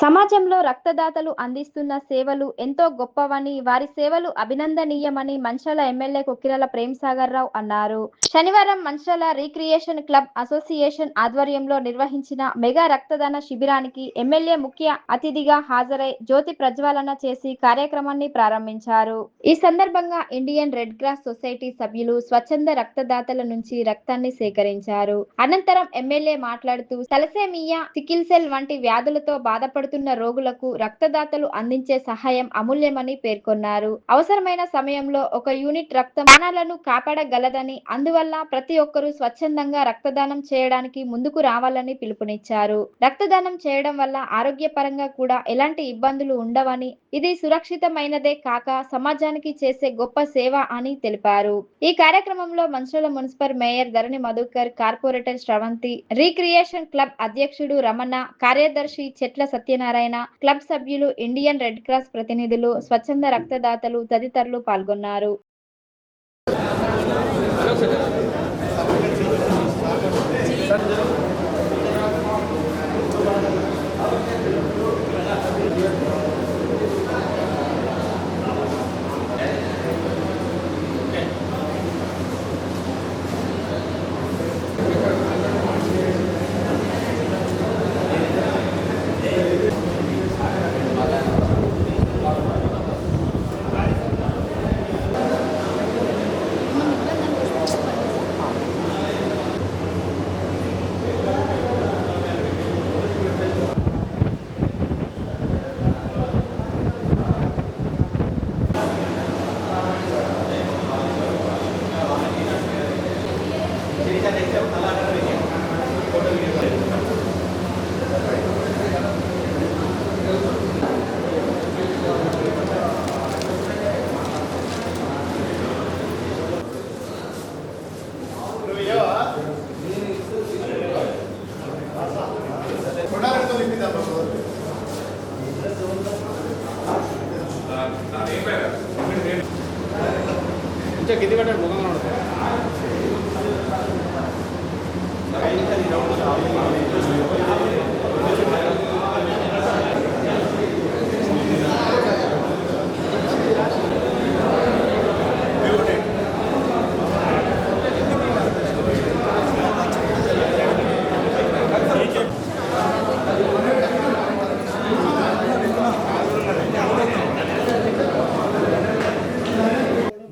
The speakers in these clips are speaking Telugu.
సమాజంలో రక్తదాతలు అందిస్తున్న సేవలు ఎంతో గొప్పవని, వారి సేవలు అభినందనీయమని మంచాల ఎమ్మెల్యే కొక్కిరాల ప్రేమ్సాగర్ రావు అన్నారు. శనివారం మంచాల రీక్రియేషన్ క్లబ్ అసోసియేషన్ ఆధ్వర్యంలో నిర్వహించిన మెగా రక్తదాన శిబిరానికి ఎమ్మెల్యే ముఖ్య అతిథిగా హాజరై జ్యోతి ప్రజ్వలన చేసి కార్యక్రమాన్ని ప్రారంభించారు. ఈ సందర్భంగా ఇండియన్ రెడ్ క్రాస్ సొసైటీ సభ్యులు స్వచ్ఛంద రక్తదాతల నుంచి రక్తాన్ని సేకరించారు. అనంతరం ఎమ్మెల్యే మాట్లాడుతూ తలసేమియా, సికిల్ సెల్ వంటి వ్యాధులతో బాధపడుతున్న రోగులకు రక్తదాతలు అందించే సహాయం అమూల్యమని పేర్కొన్నారు. అవసరమైన సమయంలో ఒక యూనిట్ రక్తం ప్రాణాలను కాపాడగలదని, అందువల్ల ప్రతి ఒక్కరూ స్వచ్ఛందంగా రక్తదానం చేయడానికి ముందుకు రావాలని పిలుపునిచ్చారు. రక్తదానం చేయడం వల్ల ఆరోగ్యపరంగా కూడా ఎలాంటి ఇబ్బందులు ఉండవని, ఇది సురక్షితమైనదే కాక సమాజానికి చేసే గొప్ప సేవ అని తెలిపారు. ఈ కార్యక్రమంలో Manchala municipal mayor Dharani Madhukar, corporator Sravanthi, recreation club అధ్యక్షుడు రమణ, కార్యదర్శి చెట్ల సత్యనారాయణ, క్లబ్ సభ్యులు, ఇండియన్ రెడ్ క్రాస్ ప్రతినిధులు, స్వచ్ఛంద రక్తదాతలు తదితరులు పాల్గొన్నారు.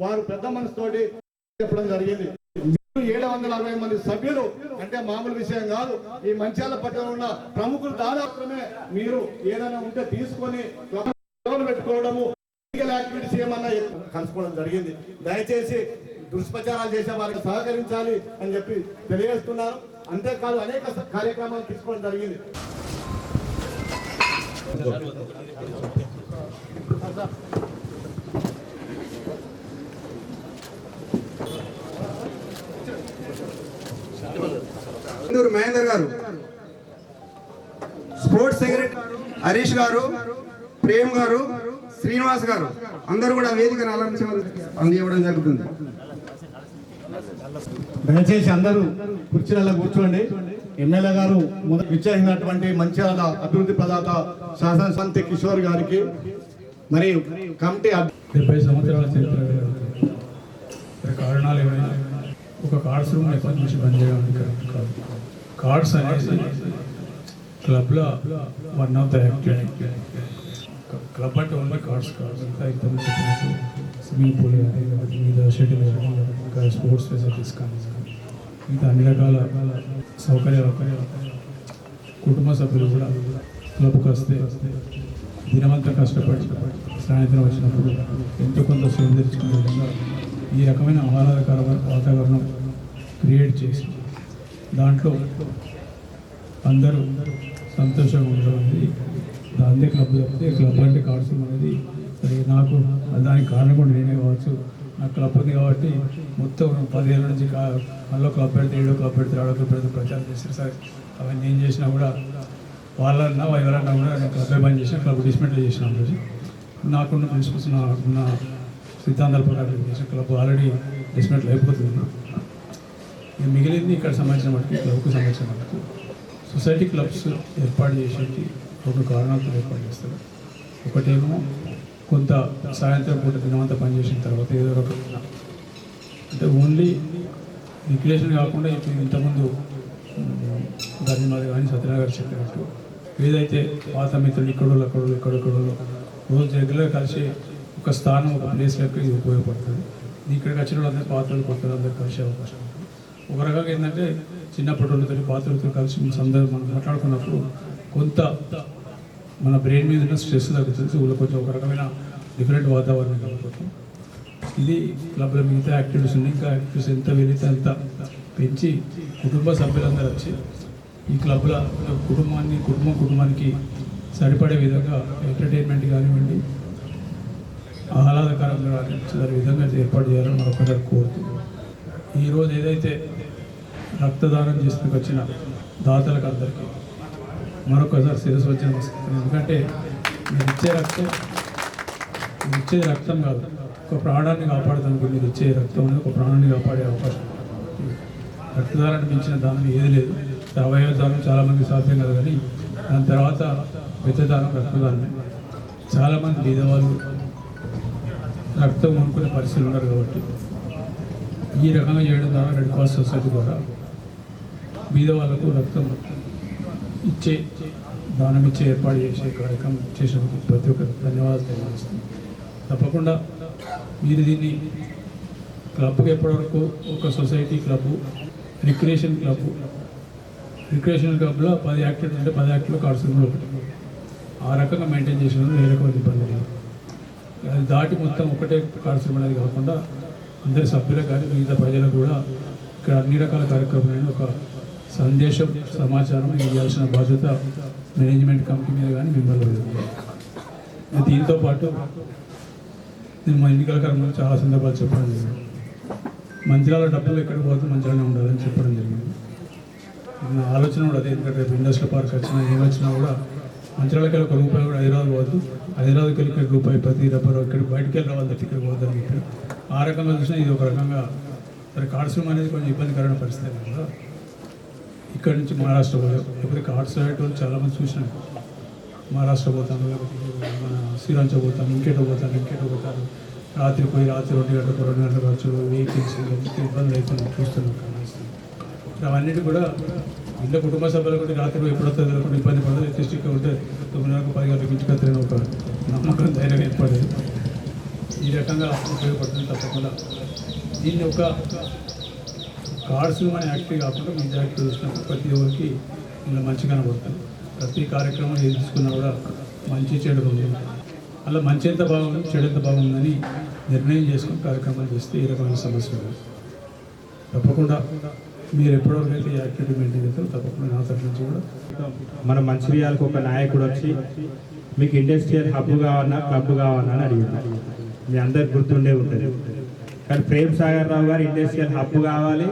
వారు పెద్ద మనసుతోటి చెప్పడం జరిగింది. 760 మంది సభ్యులు అంటే మామూలు విషయం కాదు. ఈ మంచాల పట్టణంలో ఉన్న ప్రముఖులు దాదాపునే మీరు ఏదైనా ఉంటే తీసుకొని పెట్టుకోవడము, యాక్టివిటీస్ ఏమన్నా కలుసుకోవడం జరిగింది. దయచేసి దుష్ప్రచారాలు చేసే వారికి సహకరించాలి అని చెప్పి తెలియజేస్తున్నారు. అంతేకాదు అనేక కార్యక్రమాలు తీసుకోవడం జరిగింది. మహేందర్ గారు, స్పోర్ట్స్ సెక్రటరీ హరీష్ గారు, ప్రేమ్ గారు, శ్రీనివాస్ గారు అందరూ కూడా వేదికను అందివ్వడం జరుగుతుంది. దయచేసి అందరూ కుర్చీలలో కూర్చోండి. ఎమ్మెల్యే గారు ఇచ్చేసినటువంటి మంచిర్యాల అభివృద్ధి ప్రదాత శాసనసభ్యులు కిషోర్ గారికి మరి కమిటీ 70 సంవత్సరాల చరిత్ర కారణాలు ఏమైనా ఒక కార్డ్స్ రూమ్ ఎప్పటి నుంచి బంద్ చేయడానికి కాదు. కార్డ్స్ అనేది క్లబ్లో one of the activity. Club అంటే ఓన్లీ కార్డ్స్ కాదు, ఇంకా ఇంతకుముందు చెప్పినట్టు స్విమ్మింగ్ పూల్ కానీ, మీద షటిల్ కానీ, ఇంకా స్పోర్ట్స్ ఫెసిలిటీస్ కానీ, ఇంకా అన్ని రకాల సౌకర్యాలు కుటుంబ సభ్యులు కూడా క్లబ్కి వస్తే దినమంతా కష్టపడి సాయంత్రం వచ్చినప్పుడు ఎంతో కొంత సేవ తెచ్చుకునే విధంగా ఈ రకమైన ఆహ్లాదకర వాతావరణం క్రియేట్ చేసి దాంట్లో అందరూ సంతోషంగా ఉండడం దాందే క్లబ్ తప్పితే క్లబ్ అంటే కార్డ్స్ అనేది నాకు దానికి కారణం కూడా నేనే కావచ్చు. నాకు క్లబ్ ఉంది కాబట్టి మొత్తం 10 ఏళ్ళ నుంచి మళ్ళీ క్లబ్ పెడితే 7 క్లబ్ పెడితే 6 క్లబ్ పెడితే ప్రచారం చేస్తారు సార్. అవన్నీ ఏం చేసినా కూడా వాళ్ళన్నా ఎవరన్నా కూడా నేను క్లబ్ బంద్ చేసిన, క్లబ్ డిస్మెంటల్ చేసిన రోజు నాకున్న ప్రిన్సిపల్స్ నా సిద్ధాంతాల ప్రకారం చేసిన క్లబ్ ఆల్రెడీ డిస్మెంటల్ అయిపోతుంది. మిగిలింది ఇక్కడ సంబంధించిన వాటికి క్లబ్కు సంబంధించిన వాటికి సొసైటీ క్లబ్స్ ఏర్పాటు చేసేది రెండు కారణాలతో ఏర్పాటు చేస్తారు. ఒకటేమో కొంత సాయంత్రం పూట దినమంతా పనిచేసిన తర్వాత ఏదో రకమైన అంటే ఓన్లీ రిక్రియేషన్ కాకుండా ఇప్పుడు ఇంతకుముందు ధర్మమాది కానీ సత్యనగర్ చెప్పినట్టు ఏదైతే పాత మిత్రులు ఇక్కడెక్కడో రోజు రెగ్యులర్ కలిసి ఒక స్థానం ఒక ప్లేస్లోకి ఇది ఉపయోగపడుతుంది. ఇక్కడికి వచ్చిన వాళ్ళందరూ పాత్రలు కొత్తలు అందరూ కలిసే అవకాశం ఉంటుంది. ఒక రకంగా ఏంటంటే చిన్నప్పటి వాళ్ళతో పాత్రలతో కలిసి అందరూ మనం మాట్లాడుకున్నప్పుడు కొంత మన బ్రెయిన్ మీద ఉన్న స్ట్రెస్ తగ్గుతుంది. ఊళ్ళో కొంచెం ఒక రకమైన డిఫరెంట్ వాతావరణం కలుగుతుంది. ఇది క్లబ్లో మిగతా యాక్టివిటీస్ ఉన్నాయి. ఇంకా యాక్టివిటీస్ ఎంత వీలైతే అంత పెంచి కుటుంబ సభ్యులందరూ వచ్చి ఈ క్లబ్లో కుటుంబానికి సరిపడే విధంగా ఎంటర్టైన్మెంట్ కానివ్వండి ఆహ్లాదకరంగా కానివ్వండి విధంగా ఏర్పాటు చేయాలని మరొకసారి కోరుతుంది. ఈరోజు ఏదైతే రక్తదానం చేసుకుని వచ్చిన దాతలకు అందరికీ మరొకసారి శిరస్సు వచ్చి నమస్కారం. ఎందుకంటే మీరు ఇచ్చే రక్తం కాదు, ఒక ప్రాణాన్ని కాపాడటానికి మీరు ఇచ్చే రక్తం అనేది ఒక ప్రాణాన్ని కాపాడే అవకాశం. రక్తదానాన్ని మించిన దానం ఏది లేదు. అవయవ దానం చాలామంది సాధ్యం కాదు, కానీ దాని తర్వాత పెద్దదానం రక్తదానమే. చాలామంది బీదవాళ్ళు రక్తం కొనుక్కునే పరిస్థితులు ఉన్నారు. కాబట్టి ఈ రకంగా చేయడం ద్వారా రెడ్ క్రాస్ సొసైటీ ద్వారా బీదవాళ్ళకు రక్తం దానం ఇచ్చే ఏర్పాటు చేసే కార్యక్రమం చేసినందుకు ప్రతి ఒక్కరికి ధన్యవాదాలు తెలియజేస్తున్నాను. తప్పకుండా మీరు దీన్ని క్లబ్కి ఎప్పటివరకు ఒక సొసైటీ క్లబ్బు రిక్రియేషన్ క్లబ్లో 10 యాక్టివిటీ అంటే 10 యాక్టివ్లో కార్డ్స్ ఒకటి ఆ రకంగా మెయింటైన్ చేసినందుకు ఏ రకమైన ఇబ్బంది లేదు. అది దాటి మొత్తం ఒకటే కార్డ్స్ అనేది కాకుండా అందరి సభ్యులకు కానీ మిగతా ప్రజలకు కూడా ఇక్కడ అన్ని రకాల కార్యక్రమాలను ఒక సందేశం సమాచారం ఇవ్వాల్సిన బాధ్యత మేనేజ్మెంట్ కమిటీ మీద కానీ మిమ్మల్ని. దీంతో పాటు నేను మా ఎన్నికల కార్యక్రమంలో చాలా సందర్భాలు చెప్పడం జరిగింది. మంచిర్యాల డబ్బులు ఎక్కడికి పోతే మంచిగానే ఉండాలని చెప్పడం జరిగింది. నా ఆలోచన కూడా అదే. ఎందుకంటే రేపు ఇండస్ట్రియల్ పార్క్ వచ్చినా ఏమొచ్చినా కూడా మంచిర్యాలకి వెళ్ళి ₹1 కూడా హైదరాబాద్ పోవద్దు, హైదరాబాద్కి వెళ్ళి ₹1 ప్రతి రూపాయలు ఇక్కడ బయటికి వెళ్ళి రావాలి తప్ప ఇక్కడ పోవద్దని చెప్పి ఆ రకంగా చూసినా ఇది ఒక రకంగా సరే. కార్డ్స్ రూమ్ అనేది కొంచెం ఇబ్బందికరమైన పరిస్థితి కదా. ఇక్కడ నుంచి మహారాష్ట్ర పోయాం, ఇప్పుడు కార్డ్స్ వాళ్ళు చాలామంది చూసినాం. మహారాష్ట్ర పోతాను, మన శ్రీరాంచ పోతాను, ఇంకేటో పోతాను. రాత్రి 2 గంటలకు 2 గంటలకు ఖర్చులు, వెహికల్స్ ఇబ్బందులు అవుతున్నాయి చూస్తున్నాం. అవన్నిటి కూడా ఇంట్లో కుటుంబ సభ్యులు కూడా రాత్రి ఎప్పుడు వస్తుంది తెలియకుండా ఇబ్బంది పడదు. డిస్ట్రిక్ట్ ఉంటే 9 గంటలకు 10 గంటలకు ఇంటికి వస్తారని ఒక నమ్మకం ధైర్యం ఏర్పడేది. ఈ రకంగా ఉపయోగపడుతుంది. తప్పకుండా దీన్ని ఒక కార్డ్స్ మన యాక్టివ్ కాకుండా మిగతా యాక్టివ్ చూసినప్పుడు ప్రతి ఒక్కరికి ఇలా మంచి కనబడుతుంది. ప్రతి కార్యక్రమం ఏది తీసుకున్నా కూడా మంచి చెడు ఉంది. అలా మంచి ఎంత బాగుంది చెడు ఎంత బాగుందని నిర్ణయం చేసుకుని కార్యక్రమాలు చేస్తే ఈ రకమైన సమస్యలు తప్పకుండా మీరు ఎప్పటివరకైతే యాక్టివిటీ మెయింటైన్ చేస్తారో తప్పకుండా నా తరఫు నుంచి కూడా మన మంచిర్యాలకు ఒక నాయకుడు వచ్చి మీకు ఇండస్ట్రియల్ హబ్ కావాలన్నా క్లబ్ కావాలన్నా అని అడిగారు. మీ అందరికి గుర్తుండే ఉంటుంది. కానీ ప్రేమ్ సాగర్ రావు గారు ఇండస్ట్రియల్ హబ్ కావాలి,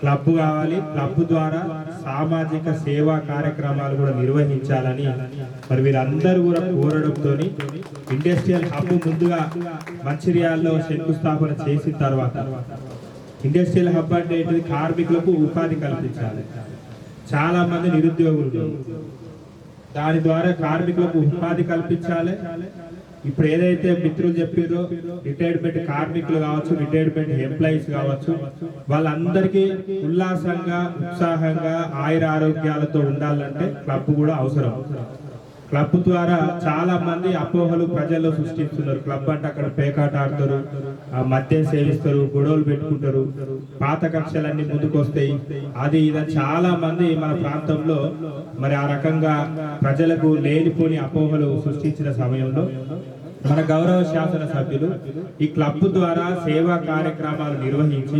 క్లబ్ కావాలి, క్లబ్ ద్వారా సామాజిక సేవా కార్యక్రమాలు కూడా నిర్వహించాలని మరి వీరందరూ కూడా కోరడంతో ఇండస్ట్రియల్ హబ్ ముందుగా మంచిర్యాలలో శంకుస్థాపన చేసిన తర్వాత ఇండస్ట్రియల్ హబ్ అంటే కార్మికులకు ఉపాధి కల్పించాలి. చాలా మంది నిరుద్యోగులు, దాని ద్వారా కార్మికులకు ఉపాధి కల్పించాలి. ఇప్పుడు ఏదైతే మిత్రులు చెప్పారో రిటైర్మెంట్ కార్మికులు కావచ్చు, రిటైర్మెంట్ ఎంప్లాయీస్ కావచ్చు, వాళ్ళందరికీ ఉల్లాసంగా ఉత్సాహంగా ఆయుర ఆరోగ్యాలతో ఉండాలంటే క్లబ్ కూడా అవసరం. క్లబ్ ద్వారా చాలా మంది అపోహలు ప్రజల్లో సృష్టిస్తున్నారు. క్లబ్ అంటే అక్కడ పేకాట ఆడతారు, మద్యం సేవిస్తారు, గొడవలు పెట్టుకుంటారు, పాత కక్షలన్నీ ముందుకు వస్తాయి, అది ఇది చాలా మంది మన ప్రాంతంలో మరి ఆ రకంగా ప్రజలకు లేనిపోని అపోహలు సృష్టించిన సమయంలో మన గౌరవ శాసన సభ్యులు ఈ క్లబ్ ద్వారా సేవా కార్యక్రమాలు నిర్వహించి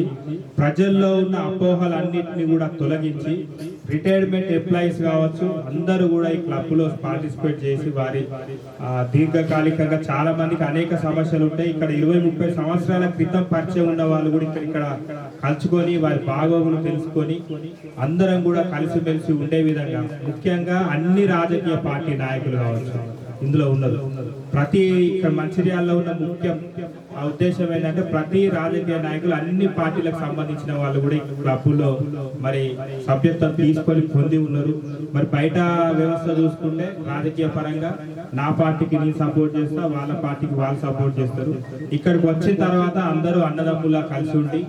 ప్రజల్లో ఉన్న అపోహలన్నింటినీ కూడా తొలగించి రిటైర్మెంట్ ఎంప్లాయీస్ కావచ్చు అందరూ కూడా ఈ క్లబ్ లో పార్టిసిపేట్ చేసి వారి దీర్ఘకాలికంగా చాలా మందికి అనేక సమస్యలు ఉంటాయి. ఇక్కడ 20-30 సంవత్సరాల క్రితం పరిచయం ఉన్న వాళ్ళు కూడా ఇక్కడ కలుసుకొని వారి బాగోగులు తెలుసుకొని అందరం కూడా కలిసిమెలిసి ఉండే విధంగా ముఖ్యంగా అన్ని రాజకీయ పార్టీ నాయకులు కావచ్చు, ఇందులో ఉన్నారు. ప్రతి ఇక్కడ మంచిర్యాలలో ఉన్న ముఖ్యం ఆ ఉద్దేశం ఏంటంటే ప్రతి రాజకీయ నాయకులు అన్ని పార్టీలకు సంబంధించిన వాళ్ళు కూడా ఈ క్లబ్లో మరి సభ్యత్వం తీసుకొని పొంది ఉన్నారు. మరి బయట వ్యవస్థ చూసుకుంటే రాజకీయ పరంగా నా పార్టీకి నేను సపోర్ట్ చేస్తా, వాళ్ళ పార్టీకి వాళ్ళు సపోర్ట్ చేస్తారు. ఇక్కడికి వచ్చిన తర్వాత అందరూ అన్నదమ్ములా కలిసి ఉండి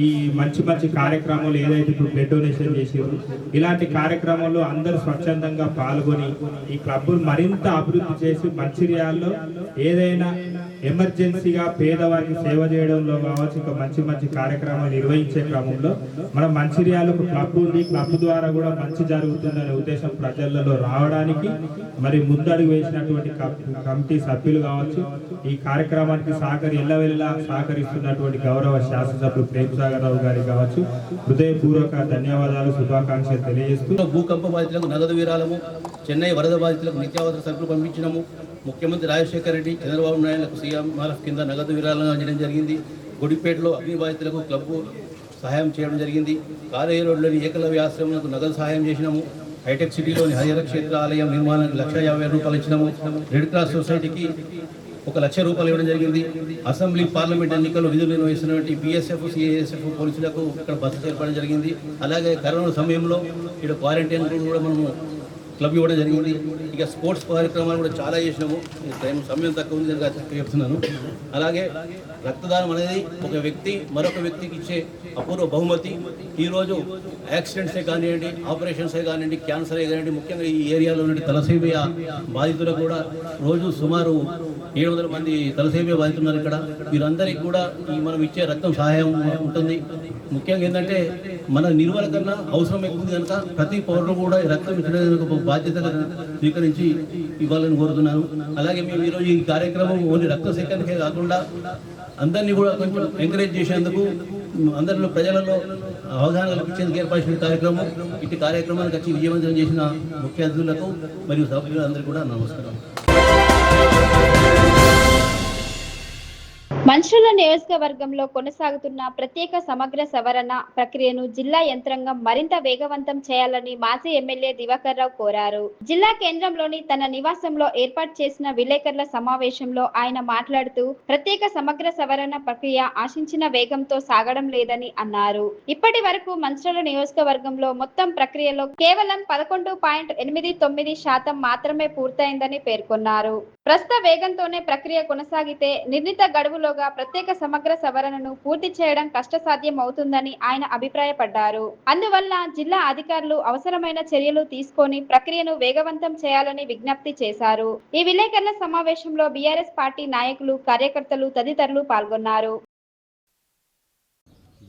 ఈ మంచి మంచి కార్యక్రమాలు ఏదైతే ఇప్పుడు బ్లడ్ డొనేషన్ చేసారు ఇలాంటి కార్యక్రమాల్లో అందరూ స్వచ్ఛందంగా పాల్గొని ఈ క్లబ్ను మరింత అభివృద్ధి చేసి మంచిర్యాలలో ఏదైనా ఎమర్జెన్సీగా పేదవారికి సేవ చేయడంలో కావచ్చు, ఇంకా మంచి మంచి కార్యక్రమాలు నిర్వహించే క్రమంలో మన మంచిర్యాలకు క్లబ్ ఉంది, క్లబ్ ద్వారా కూడా మంచి జరుగుతుందనే ఉద్దేశం ప్రజలలో రావడానికి మరి ముందడుగు వేసినటువంటి కమిటీ సభ్యులు కావచ్చు, ఈ కార్యక్రమానికి ఎల్లవెల్లా సహకరిస్తున్నటువంటి గౌరవ శాసనసభ్యులు ప్రేమ్ సాగర్ రావు గారికి కావచ్చు హృదయపూర్వక ధన్యవాదాలు, శుభాకాంక్షలు తెలియజేస్తూ భూకంప బాధితులకు నగదు విరాళము, చెన్నై వరద బాధితులకు నిత్యావసర సరుకులు పంపించినాము. ముఖ్యమంత్రి రాజశేఖర రెడ్డి, చంద్రబాబు నాయుడులకు సీఎంఆర్ఎఫ్ కింద నగదు విరాళంగా అందించడం జరిగింది. గుడిపేటలో అగ్ని బాధితులకు క్లబ్బు సహాయం చేయడం జరిగింది. కాలేజీ రోడ్లోని ఏకలవ్య ఆశ్రమంలో నగదు సహాయం చేసినాము. హైటెక్ సిటీలోని హరిహర క్షేత్ర ఆలయం నిర్మాణానికి 1,50,000 రూపాయలు ఇచ్చినాము. రెడ్ క్రాస్ సొసైటీకి 1,00,000 రూపాయలు ఇవ్వడం జరిగింది. అసెంబ్లీ పార్లమెంట్ ఎన్నికల్లో విధులు నిర్వహిస్తున్నటువంటి బీఎస్ఎఫ్, సిఐఎస్ఎఫ్ పోలీసులకు ఇక్కడ బస్సు ఏర్పడడం జరిగింది. అలాగే కరోనా సమయంలో ఇక్కడ క్వారంటైన్ కూడా మనము క్లబ్ ఇవ్వడం జరిగింది. ఇక స్పోర్ట్స్ కార్యక్రమాలు కూడా చాలా చేసినాము. సమయం తక్కువ ఉంది కనుక చెప్తున్నాను. అలాగే రక్తదానం అనేది ఒక వ్యక్తి మరొక వ్యక్తికి ఇచ్చే అపూర్వ బహుమతి. ఈరోజు యాక్సిడెంట్సే కానివ్వండి, ఆపరేషన్సే కానివ్వండి, క్యాన్సరే కానివ్వండి, ముఖ్యంగా ఈ ఏరియాలో ఉన్న తలసేమియా బాధితులకు కూడా రోజు సుమారు 700 మంది తలసేమియా బాధితున్నారు ఇక్కడ. వీరందరికీ కూడా మనం ఇచ్చే రక్తం సహాయం ఉంటుంది. ముఖ్యంగా ఏంటంటే మన నిర్వహణ కన్నా అవసరం ఎక్కువ ఉంది కనుక ప్రతి పౌరులు కూడా రక్తం ఇచ్చడానికి ఒక బాధ్యతగా స్వీకరించి ఇవ్వాలని కోరుతున్నాను. అలాగే మేము ఈరోజు ఈ కార్యక్రమం ఓన్లీ రక్త సేకరణకే కాకుండా అందరినీ కూడా కొంచెం ఎంకరేజ్ చేసేందుకు అందరిలో ప్రజలలో అవగాహన కల్పించేందుకు ఏర్పాటు చేసిన కార్యక్రమం. ఇటు కార్యక్రమానికి వచ్చి విజయవంతం చేసిన ముఖ్య అతిథులకు మరియు సభ్యులందరికీ కూడా నమస్కారం. మంచిర్యాల నియోజకవర్గంలో కొనసాగుతున్న ప్రత్యేక సమగ్ర సవరణ ప్రక్రియను జిల్లా యంత్రాంగం మరింత వేగవంతం చేయాలని మాజీ ఎమ్మెల్యే దివాకర్ రావు కోరారు. జిల్లా కేంద్రంలోని తన నివాసంలో ఏర్పాటు చేసిన విలేకరుల సమావేశంలో ఆయన మాట్లాడుతూ ప్రత్యేక సమగ్ర సవరణ ప్రక్రియ ఆశించిన వేగంతో సాగడం లేదని అన్నారు. ఇప్పటి వరకు మంచిర్యాల నియోజకవర్గంలో మొత్తం ప్రక్రియలో కేవలం 11.89% మాత్రమే పూర్తయిందని పేర్కొన్నారు. ప్రస్తుత వేగంతోనే ప్రక్రియ కొనసాగితే నిర్ణీత గడువులో ప్రత్యేక సమగ్ర సవరణను పూర్తి చేయడం కష్టసాధ్యం అవుతుందని ఆయన అభిప్రాయపడ్డారు. అందువల్ల జిల్లా అధికారులు అవసరమైన చర్యలు తీసుకొని ప్రక్రియను వేగవంతం చేయాలని విజ్ఞప్తి చేశారు. ఈ విలేకరుల సమావేశంలో బీఆర్ఎస్ పార్టీ నాయకులు, కార్యకర్తలు తదితరులు పాల్గొన్నారు.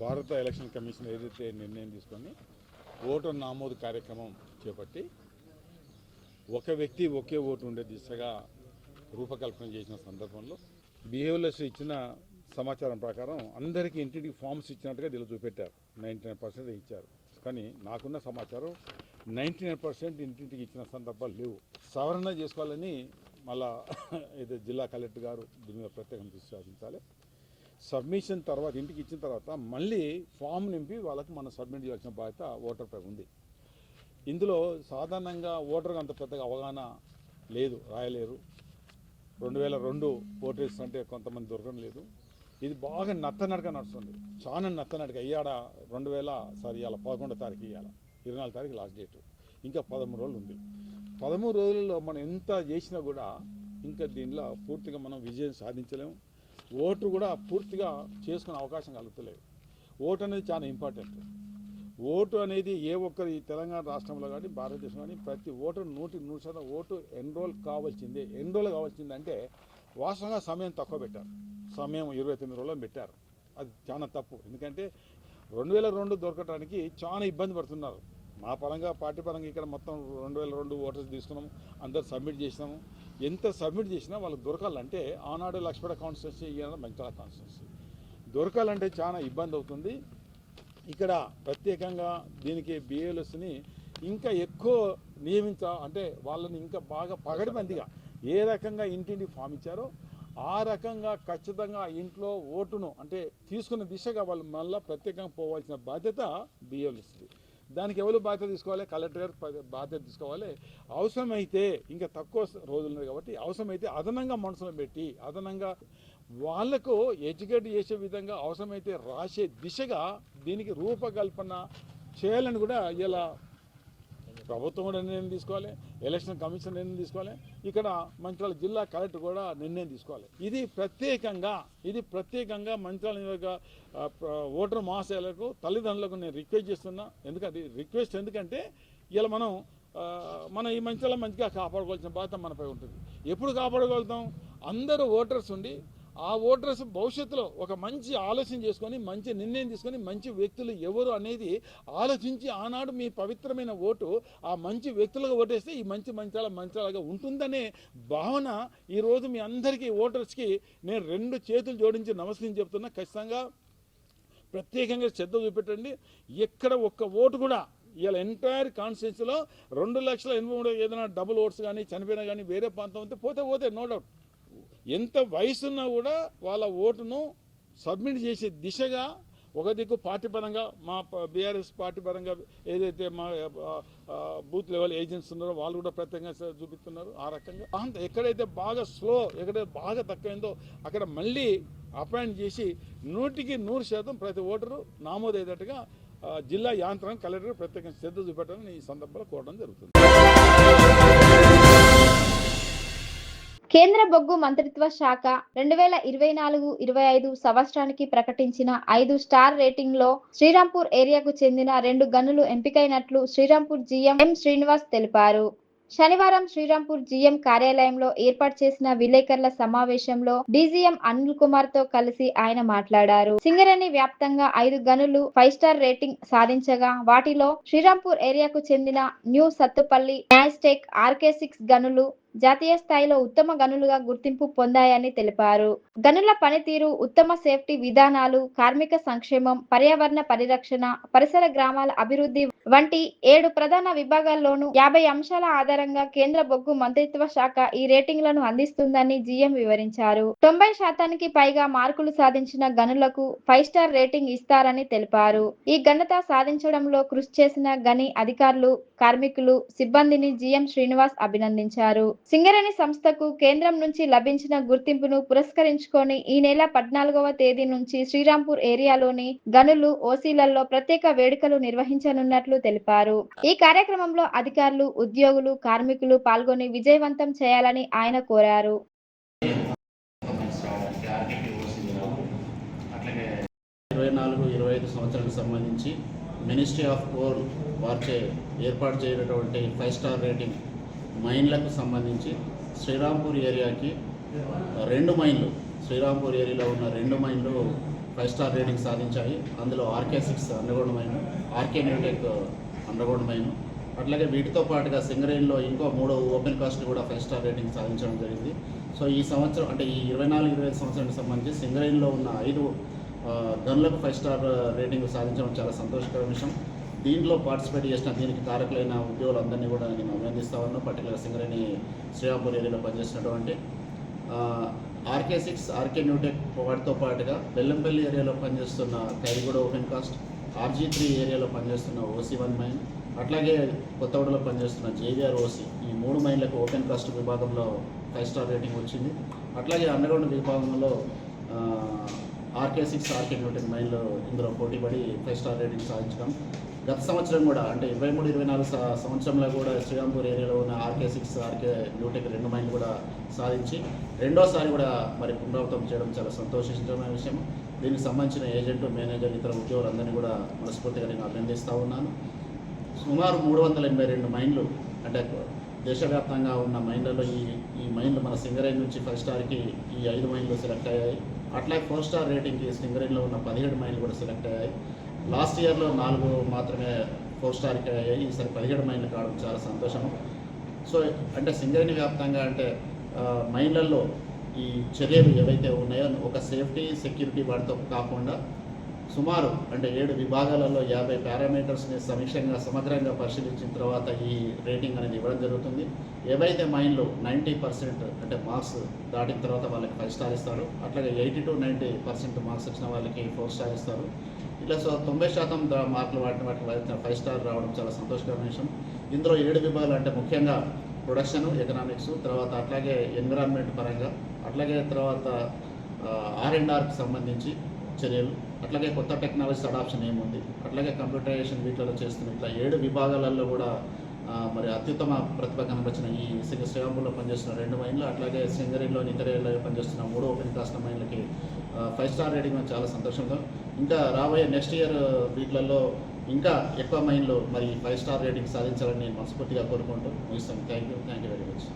భారత ఎలక్షన్ కమిషన్ ఏదైతే నిర్ణయం తీసుకొని ఓటర్ నమోదు కార్యక్రమం చేపట్టి ఒక వ్యక్తి ఒకే ఓటు ఉండే దిశగా రూపకల్పన చేసిన సందర్భంలో బిహేవియర్స్ ఇచ్చిన సమాచారం ప్రకారం అందరికీ ఇంటింటికి ఫామ్స్ ఇచ్చినట్టుగా దీనిలో చూపెట్టారు. 99% ఇచ్చారు. కానీ నాకున్న సమాచారం 99% ఇంటింటికి ఇచ్చిన సందర్భాలు లేవు. సవరణ చేసుకోవాలని మళ్ళా ఏదో జిల్లా కలెక్టర్ గారు దీని మీద ప్రత్యేకం దృష్టి సాధించాలి. సబ్మిషన్ తర్వాత ఇంటికి ఇచ్చిన తర్వాత మళ్ళీ ఫామ్ నింపి వాళ్ళకి మనం సబ్మిట్ చేయాల్సిన బాధ్యత ఓటర్పై ఉంది. ఇందులో సాధారణంగా ఓటర్కి అంత పెద్దగా అవగాహన లేదు, రాయలేరు. 2002 ఓటర్స్ అంటే కొంతమంది దొరకడం లేదు. ఇది బాగా నత్తనడక నడుస్తుంది, చాలా నత్తనడక. ఇవాళ 11వ తారీఖు, ఇవాళ 24 తారీఖు లాస్ట్ డేట్, ఇంకా 13 రోజులు ఉంది. 13 రోజుల్లో మనం ఎంత చేసినా కూడా ఇంకా దీనిలో పూర్తిగా మనం విజయం సాధించలేము. ఓటు కూడా పూర్తిగా చేసుకునే అవకాశం కలుగుతలేదు. ఓటు అనేది చాలా ఇంపార్టెంట్. ఓటు అనేది ఏ ఒక్కరి తెలంగాణ రాష్ట్రంలో కానీ భారతదేశం కానీ ప్రతి ఓటర్ 100% ఓటు ఎన్రోల్ కావాల్సిందే. ఎన్రోల్ కావాల్సిందంటే వాస్తవంగా సమయం తక్కువ పెట్టారు. సమయం 29 రోజులు పెట్టారు. అది చాలా తప్పు. ఎందుకంటే 2002 దొరకడానికి చాలా ఇబ్బంది పడుతున్నారు. మా పరంగా, పార్టీ పరంగా ఇక్కడ మొత్తం 2002 ఓటర్స్ తీసుకున్నాము, అందరు సబ్మిట్ చేసినాము. ఎంత సబ్మిట్ చేసినా వాళ్ళకి దొరకాలంటే ఆనాడు లక్ష్మణ కాన్స్టిట్యున్సీ, ఈనాడు మంచాల కాన్స్టిట్యున్సీ దొరకాలంటే చాలా ఇబ్బంది అవుతుంది. ఇక్కడ ప్రత్యేకంగా దీనికి బిఏఎల్ఎస్ని ఇంకా ఎక్కువ అంటే వాళ్ళని ఇంకా బాగా పగడిబందిగా ఏ రకంగా ఇంటింటి ఫామ్ ఇచ్చారో ఆ రకంగా ఖచ్చితంగా ఇంట్లో ఓటును అంటే తీసుకున్న దిశగా వాళ్ళు మళ్ళీ ప్రత్యేకంగా పోవాల్సిన బాధ్యత బిఏఎల్ఎస్ది. దానికి ఎవరు బాధ్యత తీసుకోవాలి? కలెక్టర్ గారు బాధ్యత తీసుకోవాలి. అవసరమైతే ఇంకా తక్కువ రోజులు ఉన్నాయి కాబట్టి అవసరమైతే అదనంగా మనసులో పెట్టి అదనంగా వాళ్లకు ఎడ్యుకేట్ చేసే విధంగా అవసరమైతే రాసే దిశగా దీనికి రూపకల్పన చేయాలని కూడా ఇలా ప్రభుత్వం కూడా నిర్ణయం తీసుకోవాలి, ఎలక్షన్ కమిషన్ నిర్ణయం తీసుకోవాలి, ఇక్కడ మంచిర్యాల జిల్లా కలెక్టర్ కూడా నిర్ణయం తీసుకోవాలి. ఇది ప్రత్యేకంగా మంచిర్యాల నియోజక ఓటర్ మహాశయులకు తల్లిదండ్రులకు నేను రిక్వెస్ట్ చేస్తున్నా. ఎందుకంటే ఇలా మనం ఈ మంచిర్యాల మంచిగా కాపాడుకోవాల్సిన బాధ్యత మనపై ఉంటుంది. ఎప్పుడు కాపాడుకోగలుగుతాం? అందరూ ఓటర్స్ ఉండి ఆ ఓటర్స్ భవిష్యత్తులో ఒక మంచి ఆలోచన చేసుకొని మంచి నిర్ణయం తీసుకొని మంచి వ్యక్తులు ఎవరు అనేది ఆలోచించి ఆనాడు మీ పవిత్రమైన ఓటు ఆ మంచి వ్యక్తులుగా ఓటేస్తే ఈ మంచిగా ఉంటుందనే భావన ఈరోజు మీ అందరికీ ఓటర్స్కి నేను 2 చేతులు జోడించి నమస్కారం చెప్తున్నా. ఖచ్చితంగా ప్రత్యేకంగా శ్రద్ధ చూపెట్టండి. ఎక్కడ ఒక్క ఓటు కూడా ఇవాళ ఎంటైర్ కాన్స్టిట్యూన్సీలో 2,83,000 ఏదైనా డబుల్ ఓట్స్ కానీ చనిపోయినా కానీ వేరే ప్రాంతం ఉంటే పోతే నో డౌట్ ఎంత వయసున్నా కూడా వాళ్ళ ఓటును సబ్మిట్ చేసే దిశగా ఒక దిక్కు పార్టీ పరంగా మా బీఆర్ఎస్ పార్టీ పరంగా ఏదైతే మా బూత్ లెవెల్ ఏజెంట్స్ ఉన్నారో వాళ్ళు కూడా ప్రత్యేకంగా చూపిస్తున్నారు. ఆ రకంగా ఎక్కడైతే బాగా స్లో, ఎక్కడైతే బాగా తక్కువైందో అక్కడ మళ్ళీ అపాయింట్ చేసి 100% ప్రతి ఓటరు నమోదయ్యేటట్టుగా జిల్లా యాంత్రాంగం కలెక్టర్ ప్రత్యేకంగా శ్రద్ధ చూపెట్టాలని ఈ సందర్భంలో కోరడం జరుగుతుంది. కేంద్ర బొగ్గు మంత్రిత్వ శాఖ 2024-25 సంవత్సరానికి ప్రకటించిన 5 స్టార్ రేటింగ్ లో శ్రీరాంపూర్ ఏరియాకు చెందిన 2 గనులు ఎంపికైనట్లు శ్రీరాంపూర్ జీఎం ఎం శ్రీనివాస్ తెలిపారు. శనివారం శ్రీరాంపూర్ జీఎం కార్యాలయంలో ఏర్పాటు చేసిన విలేకరుల సమావేశంలో డీజీఎం అనిల్ కుమార్ తో కలిసి ఆయన మాట్లాడారు. సింగరేణి వ్యాప్తంగా 5 గనులు 5 స్టార్ రేటింగ్ సాధించగా వాటిలో శ్రీరాంపూర్ ఏరియాకు చెందిన న్యూ సత్తుపల్లి, న్యాస్టెక్, RK6 గనులు జాతీయ స్థాయిలో ఉత్తమ గనులుగా గుర్తింపు పొందాయని తెలిపారు. గనుల పనితీరు, ఉత్తమ సేఫ్టీ విధానాలు, కార్మిక సంక్షేమం, పర్యావరణ పరిరక్షణ, పరిసర గ్రామాల అభివృద్ధి వంటి 7 ప్రధాన విభాగాల్లోనూ 50 అంశాల ఆధారంగా కేంద్ర బొగ్గు మంత్రిత్వ శాఖ ఈ రేటింగ్లను అందిస్తుందని జీఎం వివరించారు. 90% పైగా మార్కులు సాధించిన గనులకు 5 స్టార్ రేటింగ్ ఇస్తారని తెలిపారు. ఈ ఘనత సాధించడంలో కృషి చేసిన గని అధికారులు, కార్మికులు, సిబ్బందిని జీఎం శ్రీనివాస్ అభినందించారు. సింగరేణి సంస్థకు కేంద్రం నుంచి లభించిన గుర్తింపును పురస్కరించుకొని ఈ నెల 14వ తేదీ నుంచి శ్రీరాంపూర్ ఏరియాలోని గనులు, ఓసీలలో ప్రత్యేక వేడుకలు నిర్వహించనున్నట్లు తెలిపారు. ఈ కార్యక్రమంలో అధికారులు, ఉద్యోగులు, కార్మికులు పాల్గొని విజయవంతం చేయాలని ఆయన కోరారు. 24-25 సంవత్సరానికి సంబంధించి మినిస్ట్రీ ఆఫ్ కోర్ వారిచే ఏర్పాటు చేయనటువంటి 5 స్టార్ రేటింగ్ మైన్లకు సంబంధించి శ్రీరాంపూర్ ఏరియాకి 2 మైన్లు, శ్రీరాంపూర్ ఏరియాలో ఉన్న 2 మైన్లు 5 స్టార్ రేటింగ్ సాధించాయి. అందులో RK6 underground mine, RK Newtech underground mine, అట్లాగే వీటితో పాటుగా సింగరేణిలో ఇంకో 3 ఓపెన్ కాస్ట్ కూడా 5 స్టార్ రేటింగ్ సాధించడం జరిగింది. సో ఈ సంవత్సరం అంటే ఈ 24-25 సంవత్సరానికి సంబంధించి సింగరేణిలో ఉన్న 5 గనులకు 5 స్టార్ రేటింగ్ సాధించడం చాలా సంతోషకర విషయం. దీంట్లో పార్టిసిపేట్ చేసిన దీనికి కారకులైన ఉద్యోగులందరినీ కూడా నేను అభినందిస్తా ఉన్నాను. పర్టికులర్ సింగరేణి శ్రీరాంపూర్ ఏరియాలో పనిచేసినటువంటి RK6, RK న్యూటెక్ వాటితో పాటుగా బెల్లంపల్లి ఏరియాలో పనిచేస్తున్న ఖైరిగూడ ఓపెన్ కాస్ట్, RG3 ఏరియాలో పనిచేస్తున్న OC1 మైన్, అట్లాగే కొత్తగూడలో పనిచేస్తున్న JVR OC, ఈ 3 మైన్లకు ఓపెన్ కాస్ట్ విభాగంలో 5 స్టార్ రేటింగ్ వచ్చింది. అట్లాగే అండర్గ్రౌండ్ విభాగంలో RK6, RK న్యూటెక్ మైన్లు ఇందులో పోటీపడి 5 స్టార్ రేటింగ్ సాధించడం. గత సంవత్సరం కూడా అంటే 23-24 సంవత్సరంలో కూడా శ్రీరాంపూర్ ఏరియాలో ఉన్న RK6, RK న్యూటెక్ 2 మైన్లు కూడా సాధించి రెండోసారి కూడా మరి పునరావృతం చేయడం చాలా సంతోషించమైన విషయం. దీనికి సంబంధించిన ఏజెంటు, మేనేజర్, ఇతర ఉద్యోగులందరినీ కూడా మనస్ఫూర్తిగా నేను అభినందిస్తూ ఉన్నాను. సుమారు 382 మైన్లు అంటే దేశవ్యాప్తంగా ఉన్న మైన్లలో ఈ మైన్లు మన సింగరేణి నుంచి 5 స్టార్కి ఈ 5 మైన్లు సెలెక్ట్ అయ్యాయి. అట్లాగే 4 స్టార్ రేటింగ్కి సింగరేణిలో ఉన్న 17 మైన్లు కూడా సెలెక్ట్ అయ్యాయి. లాస్ట్ ఇయర్లో 4 మాత్రమే 4 స్టార్కి అయ్యాయి. ఈసారి 17 మైన్లు కావడం చాలా సంతోషం. సో అంటే సింగరేణి వ్యాప్తంగా అంటే మైన్లలో ఈ చర్యలు ఏవైతే ఉన్నాయో ఒక సేఫ్టీ, సెక్యూరిటీ వాటితో కాకుండా సుమారు అంటే 7 విభాగాలలో 50 పారామీటర్స్ని సమగ్రంగా పరిశీలించిన తర్వాత ఈ రేటింగ్ అనేది ఇవ్వడం జరుగుతుంది. ఏవైతే మైండ్లో 90% అంటే మార్క్స్ దాటిన తర్వాత వాళ్ళకి 5 స్టార్ ఇస్తారు. అట్లాగే 80 to 90% మార్క్స్ వచ్చిన వాళ్ళకి 4 స్టార్ ఇస్తారు. ఇట్లా 90% మార్కులు వాటికి 5 స్టార్ రావడం చాలా సంతోషకరమైన విషయం. ఇందులో 7 విభాగాలు అంటే ముఖ్యంగా ప్రొడక్షన్, ఎకనామిక్స్, తర్వాత అట్లాగే ఎన్విరాన్మెంట్ పరంగా, అట్లాగే తర్వాత R&Rకి సంబంధించి చర్యలు, అట్లాగే కొత్త టెక్నాలజీస్ అడాప్షన్ ఏముంది, అట్లాగే కంప్యూటరైజేషన్ వీటిలో చేస్తున్న ఇట్లా 7 విభాగాలలో కూడా మరి అత్యుత్తమ ప్రతిభ కనబరిచిన ఈ శ్రీరాంపూర్లో పనిచేస్తున్న 2 మైన్లు, అట్లాగే సింగరేణిలోని ఇతర ఏరియాలో పనిచేస్తున్న 3 ఓపెన్ కాస్ట్ మైన్లకి 5 స్టార్ రేటింగ్ చాలా సంతోషంగా. ఇంకా రాబోయే నెక్స్ట్ ఇయర్ వీటిలలో ఇంకా ఎక్కువ మైన్లు మరి 5 స్టార్ రేటింగ్ సాధించాలని నేను మనస్ఫూర్తిగా కోరుకుంటూ ముగిస్తాను. Thank you very much.